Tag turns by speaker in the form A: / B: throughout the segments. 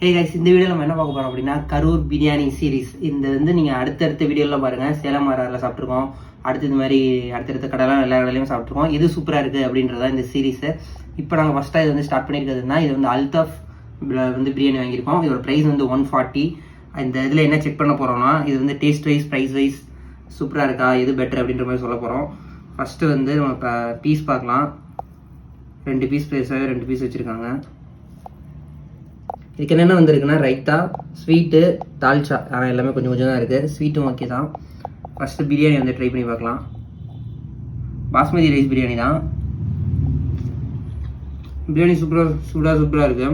A: Hey guys, இந்த வீடியோவில் நம்ம என்ன பார்க்க போகிறோம் அப்படின்னா கரூர் பிரியாணி சீரிஸ். இந்த வந்து நீங்கள் அடுத்தடுத்த வீடியோவில் பாருங்கள். சேலம் மாராரில் சாப்பிட்ருக்கோம், அடுத்து இது மாதிரி அடுத்தடுத்த கடைலாம் எல்லா கடையிலையும் சாப்பிட்ருக்கோம். எது சூப்பராக இருக்குது அப்படின்றதான் இந்த சீரிஸு. இப்போ நாங்கள் ஃபஸ்ட்டாக இது வந்து ஸ்டார்ட் பண்ணியிருக்கிறதுனா இது வந்து அல்தாஃப் வந்து பிரியாணி வாங்கியிருக்கோம். இதோட ப்ரைஸ் வந்து 140. இந்த இதில் என்ன செக் பண்ண போகிறோம்னா இது வந்து டேஸ்ட் வைஸ் ப்ரைஸ் வைஸ் சூப்பராக இருக்கா, எது பெட்டர் அப்படின்ற மாதிரி சொல்ல போகிறோம். ஃபஸ்ட்டு வந்து நம்ம பீஸ் பார்க்கலாம். 2 பீஸ் பெருசாகவே 2 பீஸ் வச்சுருக்காங்க. இதுக்கு என்னென்ன வந்திருக்குன்னா ரைத்தா, ஸ்வீட்டு, தால்ச்சா. ஆனால் எல்லாமே கொஞ்சம் கொஞ்சம் தான் இருக்குது. ஸ்வீட்டும் ஓகே தான். ஃபஸ்ட்டு பிரியாணி வந்து ட்ரை பண்ணி பார்க்கலாம். பாஸ்மதி ரைஸ் பிரியாணி தான். பிரியாணி சூப்பராக இருக்குது.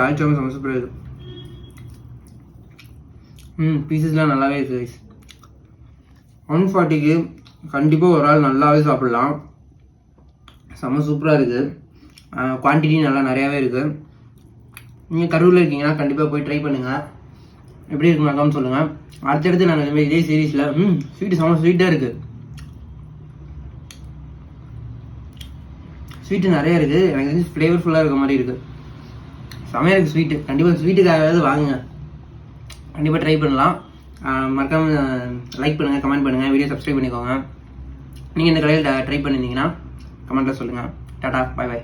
A: தால்ச்சாவும் செம்ம சூப்பராக இருக்குது. பீசஸ்லாம் நல்லாவே இருக்குது ரைஸ். 140க்கு கண்டிப்பாக ஒரு ஆள் நல்லாவே சாப்பிட்லாம். செம்ம சூப்பராக இருக்குது. குவான்டிட்டி நல்லா நிறையாவே இருக்குது. நீங்கள் கரூரில் இருக்கீங்கன்னா கண்டிப்பாக போய் ட்ரை பண்ணுங்கள். எப்படி இருக்குனாக்கான்னு சொல்லுங்கள். அடுத்தடுத்து நான் இதுமாதிரி இதே சீரீஸில் ஸ்வீட்டு செம்ம ஸ்வீட்டாக இருக்குது. ஸ்வீட்டு நிறையா இருக்குது. எனக்கு வந்து ஃப்ளேவர்ஃபுல்லாக இருக்க மாதிரி இருக்குது. செம்மையாக இருக்குது ஸ்வீட்டு. கண்டிப்பாக ஸ்வீட்டுக்காகவாவது வாங்குங்க. கண்டிப்பாக ட்ரை பண்ணலாம். மறக்காமல் லைக் பண்ணுங்கள், கமெண்ட் பண்ணுங்கள், வீடியோ சப்ஸ்கிரைப் பண்ணிக்கோங்க. நீங்கள் இந்த கடையில் ட்ரை பண்ணியிருந்தீங்கன்னா கமெண்ட்டில் சொல்லுங்கள். டாடா, பாய் பாய்.